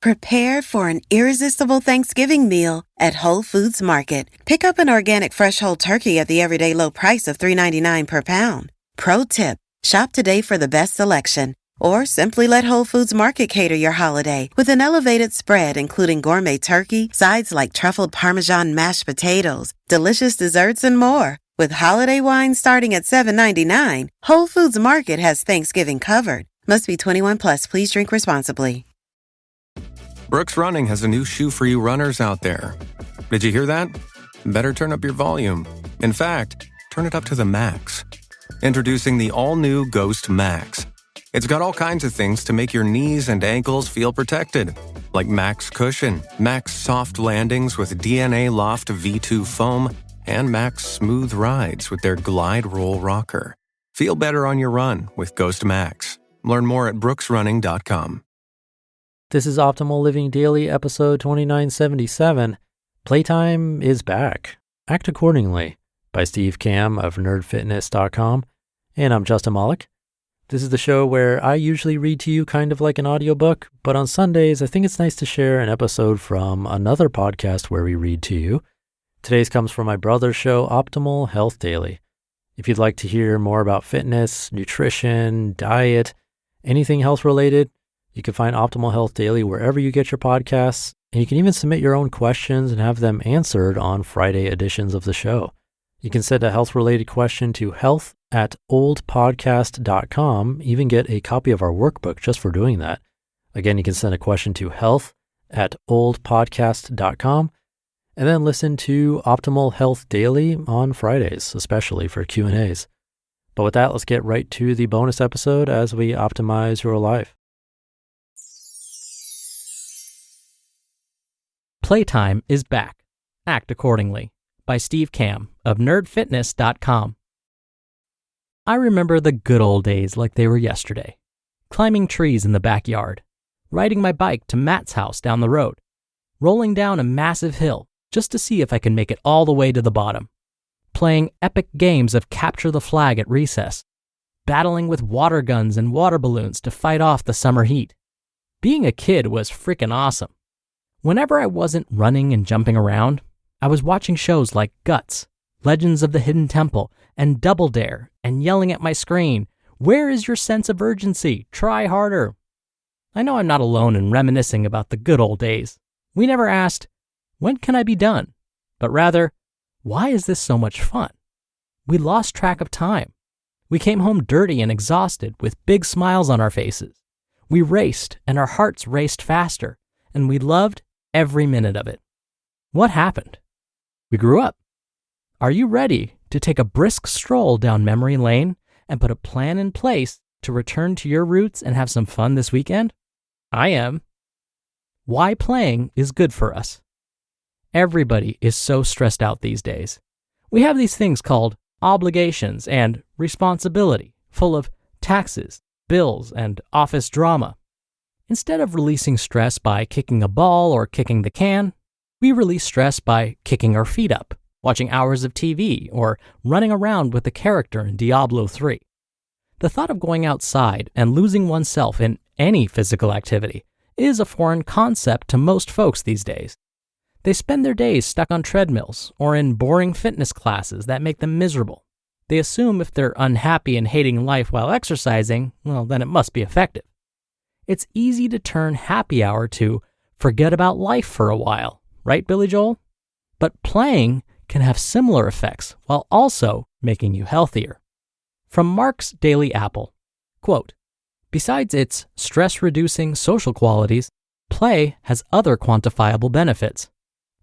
Prepare for an irresistible Thanksgiving meal at Whole Foods Market. Pick up an organic fresh whole turkey at the everyday low price of $3.99 per pound. Pro tip, shop today for the best selection. Or simply let Whole Foods Market cater your holiday with an elevated spread including gourmet turkey, sides like truffled Parmesan mashed potatoes, delicious desserts, and more. With holiday wine starting at $7.99, Whole Foods Market has Thanksgiving covered. Must be 21 plus. Please drink responsibly. Brooks Running has a new shoe for you runners out there. Did you hear that? Better turn up your volume. In fact, turn it up to the max. Introducing the all-new Ghost Max. It's got all kinds of things to make your knees and ankles feel protected, like Max Cushion, Max Soft Landings with DNA Loft V2 foam, and Max Smooth Rides with their Glide Roll Rocker. Feel better on your run with Ghost Max. Learn more at brooksrunning.com. This is Optimal Living Daily, episode 2977. Playtime is back. Act Accordingly by Steve Kamb of nerdfitness.com. And I'm Justin Malik. This is the show where I usually read to you kind of like an audiobook, but on Sundays, I think it's nice to share an episode from another podcast where we read to you. Today's comes from my brother's show, Optimal Health Daily. If you'd like to hear more about fitness, nutrition, diet, anything health related, you can find Optimal Health Daily wherever you get your podcasts, and you can even submit your own questions and have them answered on Friday editions of the show. You can send a health-related question to health@oldpodcast.com, even get a copy of our workbook just for doing that. Again, you can send a question to health@oldpodcast.com, and then listen to Optimal Health Daily on Fridays, especially for Q&As. But with that, let's get right to the bonus episode as we optimize your life. Playtime is back. Act Accordingly by Steve Kamb of nerdfitness.com. I remember the good old days like they were yesterday. Climbing trees in the backyard, riding my bike to Matt's house down the road, rolling down a massive hill just to see if I can make it all the way to the bottom, playing epic games of capture the flag at recess, battling with water guns and water balloons to fight off the summer heat. Being a kid was freaking awesome. Whenever I wasn't running and jumping around, I was watching shows like Guts, Legends of the Hidden Temple, and Double Dare, and yelling at my screen, "Where is your sense of urgency? Try harder." I know I'm not alone in reminiscing about the good old days. We never asked, "When can I be done?" But rather, "Why is this so much fun?" We lost track of time. We came home dirty and exhausted with big smiles on our faces. We raced, and our hearts raced faster, and we loved every minute of it. What happened? We grew up. Are you ready to take a brisk stroll down memory lane and put a plan in place to return to your roots and have some fun this weekend? I am. Why playing is good for us. Everybody is so stressed out these days. We have these things called obligations and responsibility, full of taxes, bills, and office drama. Instead of releasing stress by kicking a ball or kicking the can, we release stress by kicking our feet up, watching hours of TV, or running around with the character in Diablo 3. The thought of going outside and losing oneself in any physical activity is a foreign concept to most folks these days. They spend their days stuck on treadmills or in boring fitness classes that make them miserable. They assume if they're unhappy and hating life while exercising, well, then it must be effective. It's easy to turn happy hour to forget about life for a while, right, Billy Joel? But playing can have similar effects while also making you healthier. From Mark's Daily Apple, quote, "Besides its stress-reducing social qualities, play has other quantifiable benefits.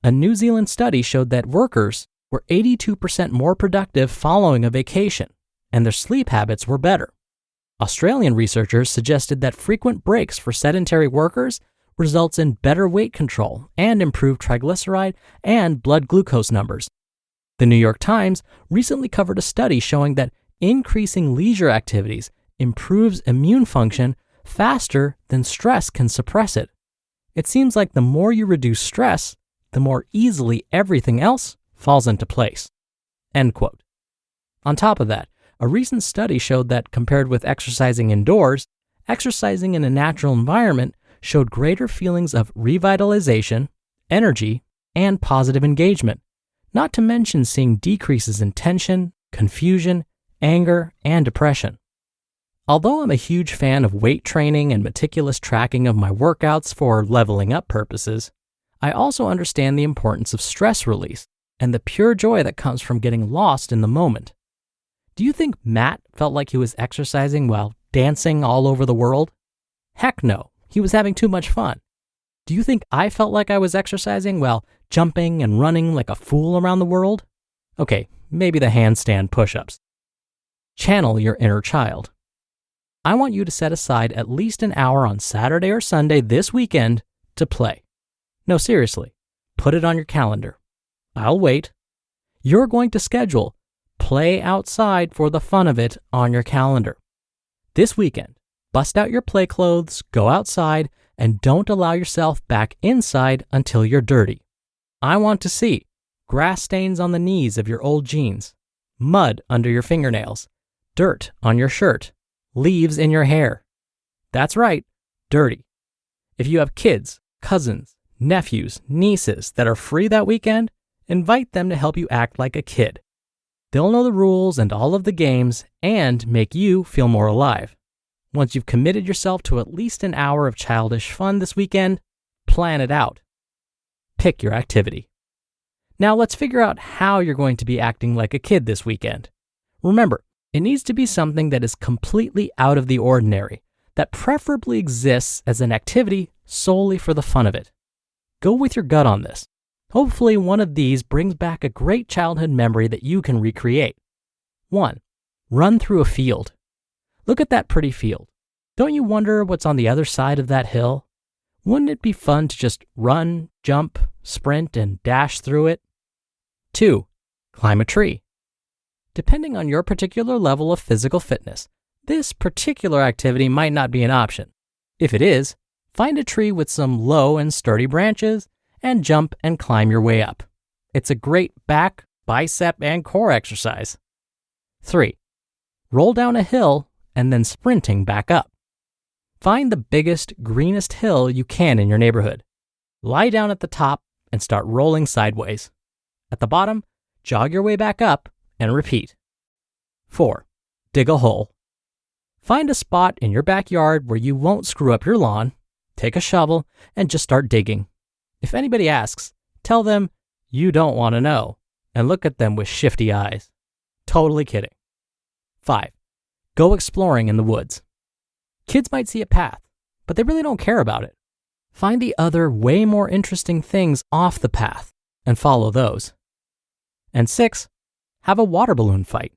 A New Zealand study showed that workers were 82% more productive following a vacation, and their sleep habits were better. Australian researchers suggested that frequent breaks for sedentary workers results in better weight control and improved triglyceride and blood glucose numbers. The New York Times recently covered a study showing that increasing leisure activities improves immune function faster than stress can suppress it. It seems like the more you reduce stress, the more easily everything else falls into place." End quote. On top of that, a recent study showed that compared with exercising indoors, exercising in a natural environment showed greater feelings of revitalization, energy, and positive engagement, not to mention seeing decreases in tension, confusion, anger, and depression. Although I'm a huge fan of weight training and meticulous tracking of my workouts for leveling up purposes, I also understand the importance of stress release and the pure joy that comes from getting lost in the moment. Do you think Matt felt like he was exercising while dancing all over the world? Heck no, he was having too much fun. Do you think I felt like I was exercising while jumping and running like a fool around the world? Okay, maybe the handstand push-ups. Channel your inner child. I want you to set aside at least an hour on Saturday or Sunday this weekend to play. No, seriously, put it on your calendar. I'll wait. You're going to schedule play outside for the fun of it on your calendar. This weekend, bust out your play clothes, go outside, and don't allow yourself back inside until you're dirty. I want to see grass stains on the knees of your old jeans, mud under your fingernails, dirt on your shirt, leaves in your hair. That's right, dirty. If you have kids, cousins, nephews, nieces that are free that weekend, invite them to help you act like a kid. They'll know the rules and all of the games and make you feel more alive. Once you've committed yourself to at least an hour of childish fun this weekend, plan it out. Pick your activity. Now let's figure out how you're going to be acting like a kid this weekend. Remember, it needs to be something that is completely out of the ordinary, that preferably exists as an activity solely for the fun of it. Go with your gut on this. Hopefully one of these brings back a great childhood memory that you can recreate. 1. Run through a field. Look at that pretty field. Don't you wonder what's on the other side of that hill? Wouldn't it be fun to just run, jump, sprint, and dash through it? 2. Climb a tree. Depending on your particular level of physical fitness, this particular activity might not be an option. If it is, find a tree with some low and sturdy branches and jump and climb your way up. It's a great back, bicep, and core exercise. 3. Roll down a hill and then sprinting back up. Find the biggest, greenest hill you can in your neighborhood. Lie down at the top and start rolling sideways. At the bottom, jog your way back up and repeat. 4. Dig a hole. Find a spot in your backyard where you won't screw up your lawn, take a shovel, and just start digging. If anybody asks, tell them you don't want to know and look at them with shifty eyes. Totally kidding. 5. Go exploring in the woods. Kids might see a path, but they really don't care about it. Find the other way more interesting things off the path and follow those. And 6, have a water balloon fight.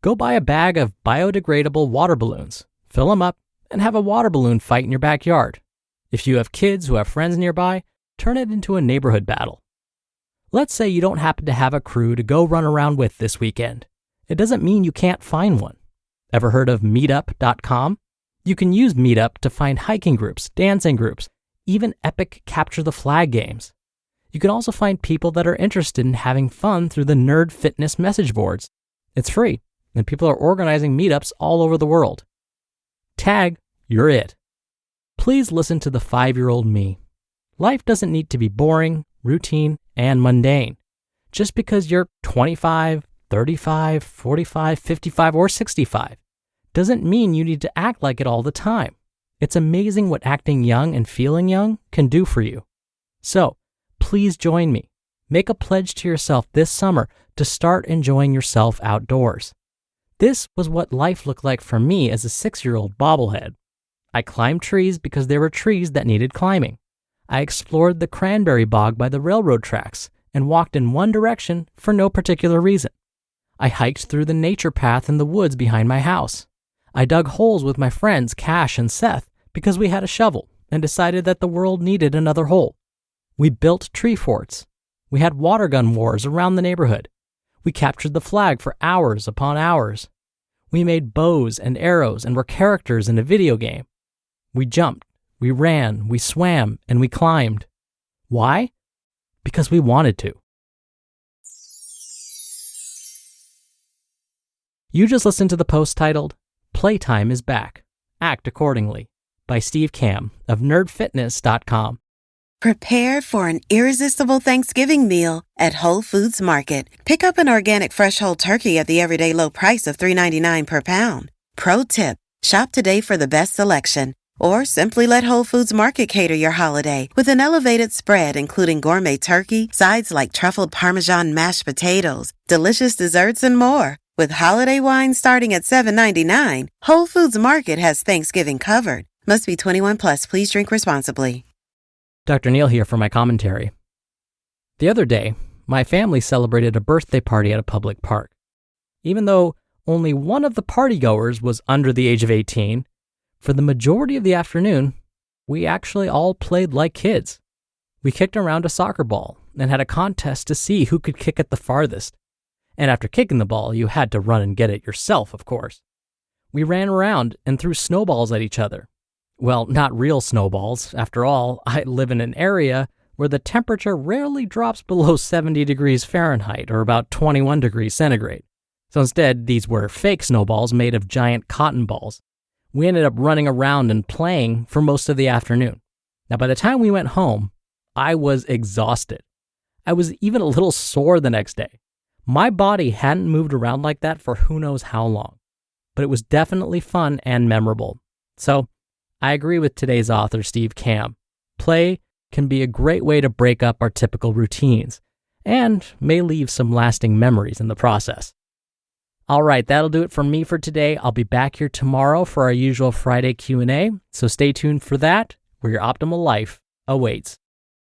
Go buy a bag of biodegradable water balloons, fill them up, and have a water balloon fight in your backyard. If you have kids who have friends nearby, turn it into a neighborhood battle. Let's say you don't happen to have a crew to go run around with this weekend. It doesn't mean you can't find one. Ever heard of meetup.com? You can use Meetup to find hiking groups, dancing groups, even epic capture the flag games. You can also find people that are interested in having fun through the Nerd Fitness message boards. It's free, and people are organizing meetups all over the world. Tag, you're it. Please listen to the 5-year-old me. Life doesn't need to be boring, routine, and mundane. Just because you're 25, 35, 45, 55, or 65 doesn't mean you need to act like it all the time. It's amazing what acting young and feeling young can do for you. So, please join me. Make a pledge to yourself this summer to start enjoying yourself outdoors. This was what life looked like for me as a 6-year-old bobblehead. I climbed trees because there were trees that needed climbing. I explored the cranberry bog by the railroad tracks and walked in one direction for no particular reason. I hiked through the nature path in the woods behind my house. I dug holes with my friends Cash and Seth because we had a shovel and decided that the world needed another hole. We built tree forts. We had water gun wars around the neighborhood. We captured the flag for hours upon hours. We made bows and arrows and were characters in a video game. We jumped, we ran, we swam, and we climbed. Why? Because we wanted to. You just listened to the post titled, Playtime is Back. Act Accordingly, by Steve Kamb of nerdfitness.com. Prepare for an irresistible Thanksgiving meal at Whole Foods Market. Pick up an organic fresh whole turkey at the everyday low price of $3.99 per pound. Pro tip, shop today for the best selection. Or simply let Whole Foods Market cater your holiday with an elevated spread including gourmet turkey, sides like truffled Parmesan mashed potatoes, delicious desserts, and more. With holiday wine starting at $7.99, Whole Foods Market has Thanksgiving covered. Must be 21 plus. Please drink responsibly. Dr. Neil here for my commentary. The other day, my family celebrated a birthday party at a public park. Even though only one of the partygoers was under the age of 18, for the majority of the afternoon, we actually all played like kids. We kicked around a soccer ball and had a contest to see who could kick it the farthest. And after kicking the ball, you had to run and get it yourself, of course. We ran around and threw snowballs at each other. Well, not real snowballs. After all, I live in an area where the temperature rarely drops below 70 degrees Fahrenheit or about 21 degrees centigrade. So instead, these were fake snowballs made of giant cotton balls. We ended up running around and playing for most of the afternoon. Now, by the time we went home, I was exhausted. I was even a little sore the next day. My body hadn't moved around like that for who knows how long, but it was definitely fun and memorable. So I agree with today's author, Steve Kamb. Play can be a great way to break up our typical routines and may leave some lasting memories in the process. All right, that'll do it for me for today. I'll be back here tomorrow for our usual Friday Q&A, so stay tuned for that, where your optimal life awaits.